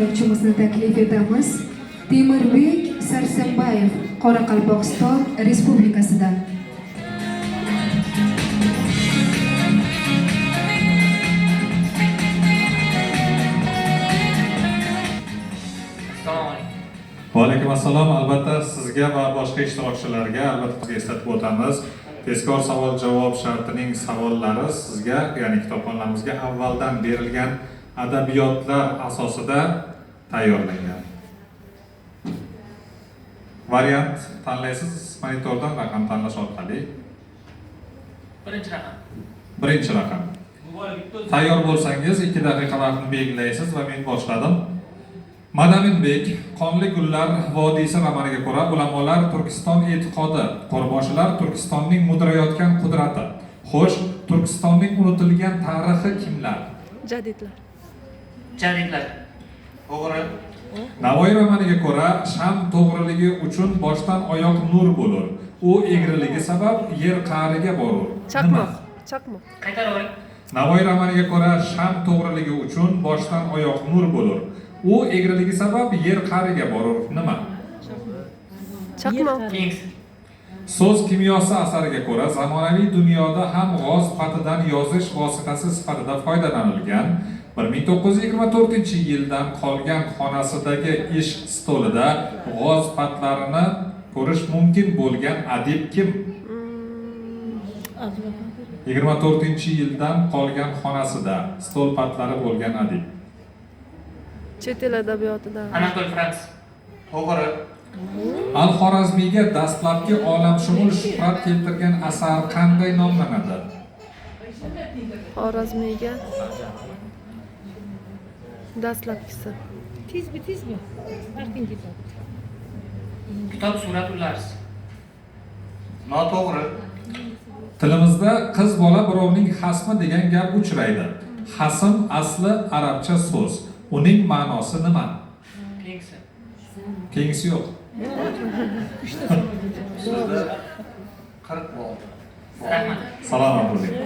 Ishtirokchimizni taklif etamiz. Temirbek Sarsambayev, Qoraqalpog'iston Respublikasidan. Va alaykum assalom. Albatta sizga va boshqa ishtirokchilarga albatta eslatib o'tamiz. Tezkor savol-javob shartining savollari sizga, ya'ni kitobxonlarimizga avvaldan berilgan adabiyotlar asosida tayyorlangan. Variant tanlaysiz, monitordan raqam tanlash orqali. Birinchi raqam. Tayyor bo'lsangiz 2 daqiqa vaqtni belgilaysiz va men boshladim. Madaminbek Qonli gullar vodiysi romaniga ko'ra ulamolar Turkiston e'tiqodi, qo'rboshilar Turkistonning mudrayotgan qudrati. Xo'sh, Turkistonning unutilgan tarixi kimlar? Jadidlar. To'g'ri. Navoiy romaniga ko'ra sham to'g'riligi uchun boshdan oyoq nur bo'lur. U egriligi sabab yer qa'riga borur. Chaqmoq. Qaytaravering. Navoiy romaniga ko'ra sham to'g'riligi uchun boshdan oyoq nur bo'lur. U egriligi sabab yer qa'riga borur. Nima? Chaqmoq. So'z kimyosi asariga ko'ra zamonaviy dunyoda ham g'oz patidan yozish vositasi sifatida foydalanilgan. 1924-yildan qolgan xonasidagi ish stolida g'oz patlarini ko'rish mumkin bo'lgan adib kim? 24-yildan qolgan xonasida stol patlari bo'lgan adib. Chet el adabiyotidan. Anatol Frans. To'g'ri. Al-Xorazmiyga dastlabki olamshumul shuhrat keltirgan asar qanday nomlanadi? Xorazmiyga dastlabkisi. Tezmi? Vaqting ketadi. Kitob Suratul Ars. Noto'g'ri. Tilimizda qiz bola birovning xasmi degan gap uchraydi. Xasm asli arabcha so'z. Uning ma'nosi nima? Kengsi yo'q. Rahmat. Salomat bo'ling.